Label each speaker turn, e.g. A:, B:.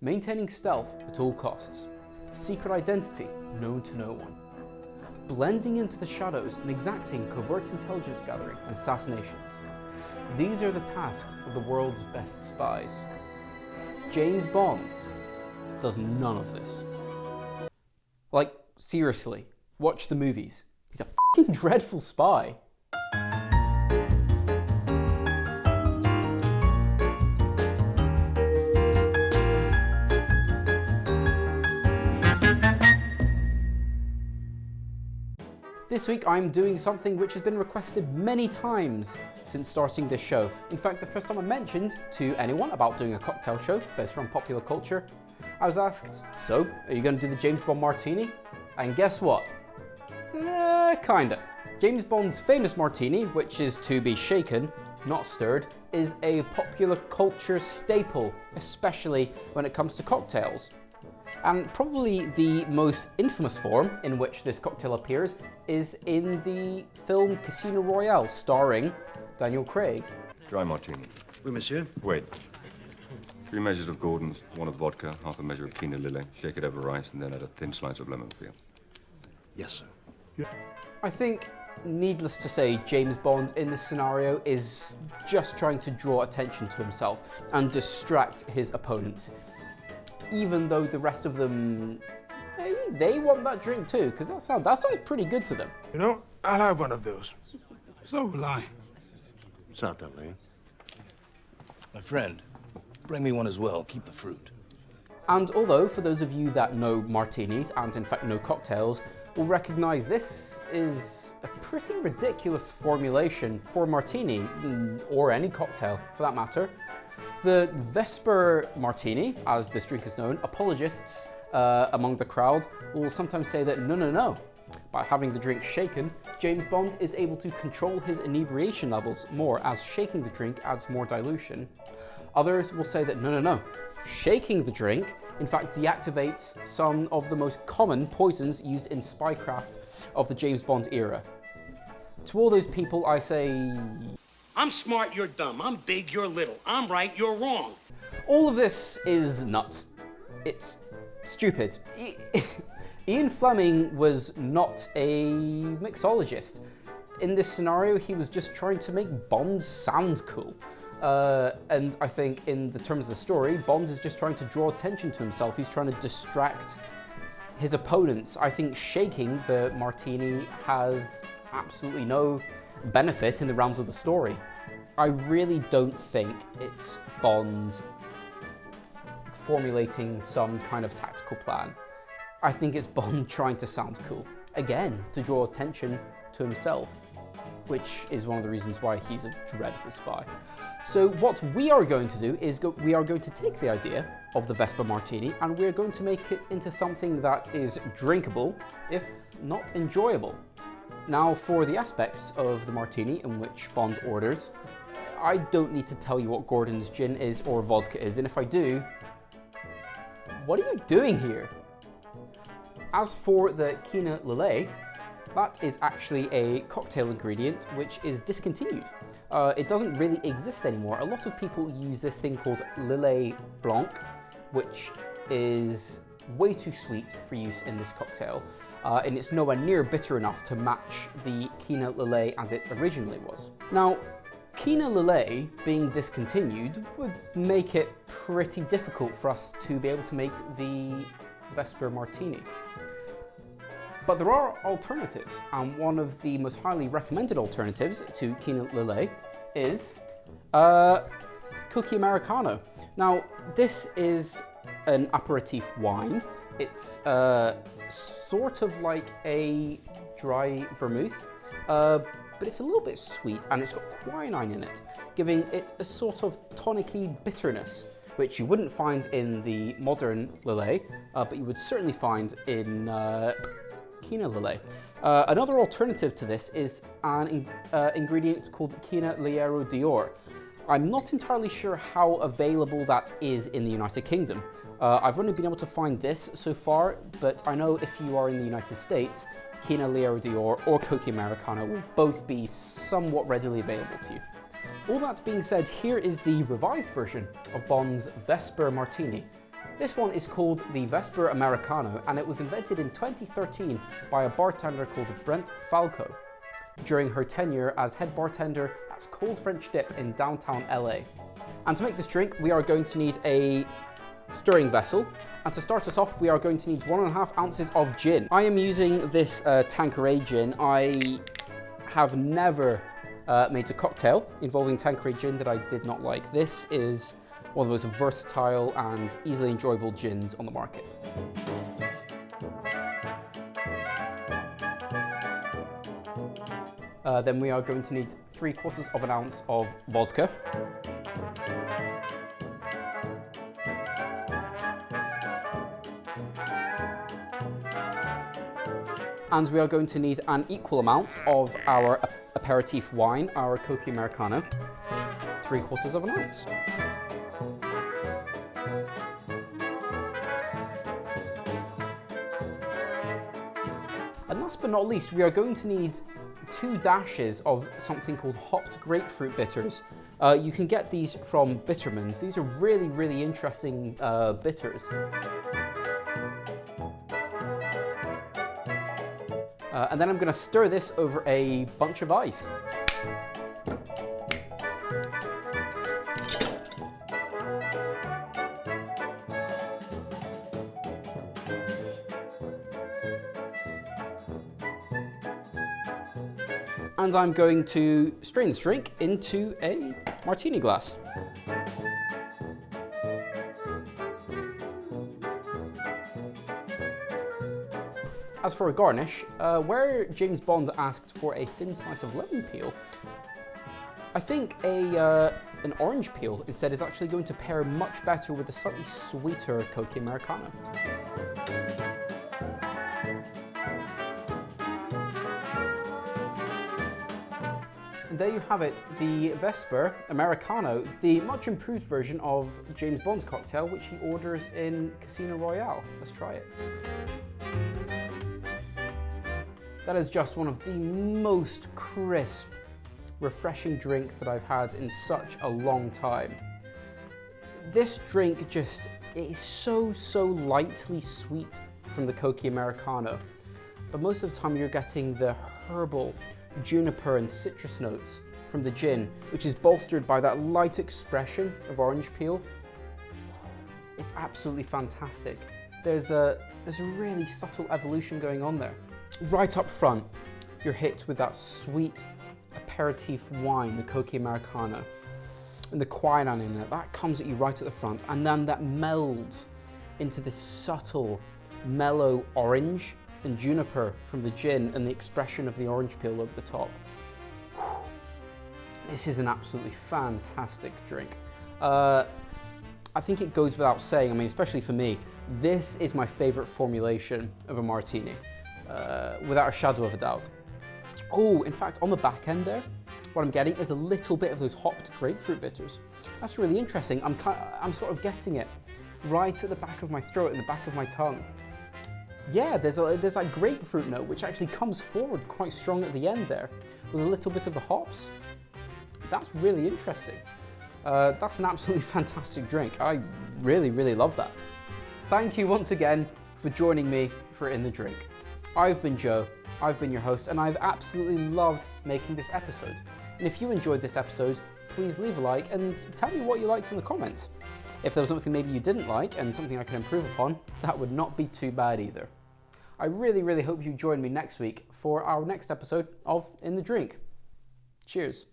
A: maintaining stealth at all costs, secret identity known to no one, blending into the shadows and exacting covert intelligence gathering and assassinations. These are the tasks of the world's best spies. James Bond does none of this. Like, seriously, watch the movies. He's a fucking dreadful spy. This week I'm doing something which has been requested many times since starting this show. In fact, the first time I mentioned to anyone about doing a cocktail show based on popular culture, I was asked, so, are you going to do the James Bond Martini? And guess what? Kinda. James Bond's famous martini, which is to be shaken, not stirred, is a popular culture staple, especially when it comes to cocktails. And probably the most infamous form in which this cocktail appears is in the film Casino Royale, starring Daniel Craig.
B: Dry martini.
C: Oui, monsieur.
B: Wait. 3 measures of Gordon's, 1 of vodka, half a measure of Kina lily, shake it over rice, and then add a thin slice of lemon peel.
C: Yes, sir.
A: I think, needless to say, James Bond in this scenario is just trying to draw attention to himself and distract his opponents. Even though the rest of them, they want that drink too, because that sounds pretty good to them.
D: You know, I'll have one of those.
C: So will I. Certainly.
E: My friend, bring me one as well. Keep the fruit.
A: And although, for those of you that know martinis, and in fact know cocktails, will recognize this is a pretty ridiculous formulation for a martini, or any cocktail for that matter. The Vesper Martini, as this drink is known, apologists among the crowd will sometimes say that no. By having the drink shaken, James Bond is able to control his inebriation levels more, as shaking the drink adds more dilution. Others will say that no. Shaking the drink, in fact, deactivates some of the most common poisons used in spycraft of the James Bond era. To all those people, I say,
F: I'm smart, you're dumb. I'm big, you're little. I'm right, you're wrong.
A: all of this is nuts. It's stupid. Ian Fleming was not a mixologist. In this scenario, he was just trying to make Bond sound cool. And I think in the terms of the story, Bond is just trying to draw attention to himself. He's trying to distract his opponents. I think shaking the martini has absolutely no benefit in the realms of the story. I really don't think it's Bond formulating some kind of tactical plan. I think it's Bond trying to sound cool. Again, to draw attention to himself, which is one of the reasons why he's a dreadful spy. So what we are going to do is we are going to take the idea of the Vesper Martini and we're going to make it into something that is drinkable, if not enjoyable. Now, for the aspects of the martini in which Bond orders, I don't need to tell you what Gordon's gin is or vodka is, and if I do, what are you doing here? As for the Kina Lillet, that is actually a cocktail ingredient which is discontinued. It doesn't really exist anymore. A lot of people use this thing called Lillet Blanc, which is way too sweet for use in this cocktail, and it's nowhere near bitter enough to match the Kina Lillet as it originally was. Now, Kina Lillet being discontinued would make it pretty difficult for us to be able to make the Vesper Martini. But there are alternatives, and one of the most highly recommended alternatives to Kina Lillet is Cocchi Americano. Now, this is an aperitif wine. It's sort of like a dry vermouth, but it's a little bit sweet, and it's got quinine in it, giving it a sort of tonic-y bitterness, which you wouldn't find in the modern Lillet, but you would certainly find in Kina Lillet. Another alternative to this is an ingredient called Kina Liero d'Or. I'm not entirely sure how available that is in the United Kingdom. I've only been able to find this so far, but I know if you are in the United States, Kina Liero d'Or or Cocchi Americano will both be somewhat readily available to you. All that being said, here is the revised version of Bond's Vesper Martini. This one is called the Vesper Americano, and it was invented in 2013 by a bartender called Brent Falco during her tenure as head bartender at Cole's French Dip in downtown LA. And to make this drink, we are going to need a stirring vessel. And to start us off, we are going to need 1.5 ounces of gin. I am using this Tanqueray gin. I have never made a cocktail involving Tanqueray gin that I did not like. This is one of the most versatile and easily enjoyable gins on the market. Then we are going to need 3/4 ounce of vodka. And we are going to need an equal amount of our aperitif wine, our Cocchi Americano, 3/4 ounce. And last but not least, we are going to need 2 dashes of something called hopped grapefruit bitters. You can get these from Bittermans. These are really, really interesting bitters. And then I'm going to stir this over a bunch of ice. And I'm going to strain this drink into a martini glass. As for a garnish, where James Bond asked for a thin slice of lemon peel, I think an orange peel instead is actually going to pair much better with a slightly sweeter Cocchi Americano. And there you have it, the Vesper Americano, the much improved version of James Bond's cocktail, which he orders in Casino Royale. Let's try it. That is just one of the most crisp, refreshing drinks that I've had in such a long time. This drink just is so lightly sweet from the Cocchi Americano, but most of the time you're getting the herbal, juniper and citrus notes from the gin, which is bolstered by that light expression of orange peel. It's absolutely fantastic. There's a really subtle evolution going on there. Right up front, you're hit with that sweet aperitif wine, the Cocchi Americano, and the quinine in it. That comes at you right at the front, and then that melds into this subtle, mellow orange and juniper from the gin and the expression of the orange peel over the top. This is an absolutely fantastic drink. I think it goes without saying, I mean, especially for me, this is my favorite formulation of a martini. Without a shadow of a doubt. Oh, in fact, on the back end there, what I'm getting is a little bit of those hopped grapefruit bitters. That's really interesting. I'm sort of getting it right at the back of my throat and the back of my tongue. Yeah, there's that grapefruit note which actually comes forward quite strong at the end there, with a little bit of the hops. That's really interesting. That's an absolutely fantastic drink. I really, really love that. Thank you once again for joining me for In the Drink. I've been Joe, I've been your host, and I've absolutely loved making this episode. And if you enjoyed this episode, please leave a like and tell me what you liked in the comments. If there was something maybe you didn't like and something I could improve upon, that would not be too bad either. I really, really hope you join me next week for our next episode of In the Drink. Cheers.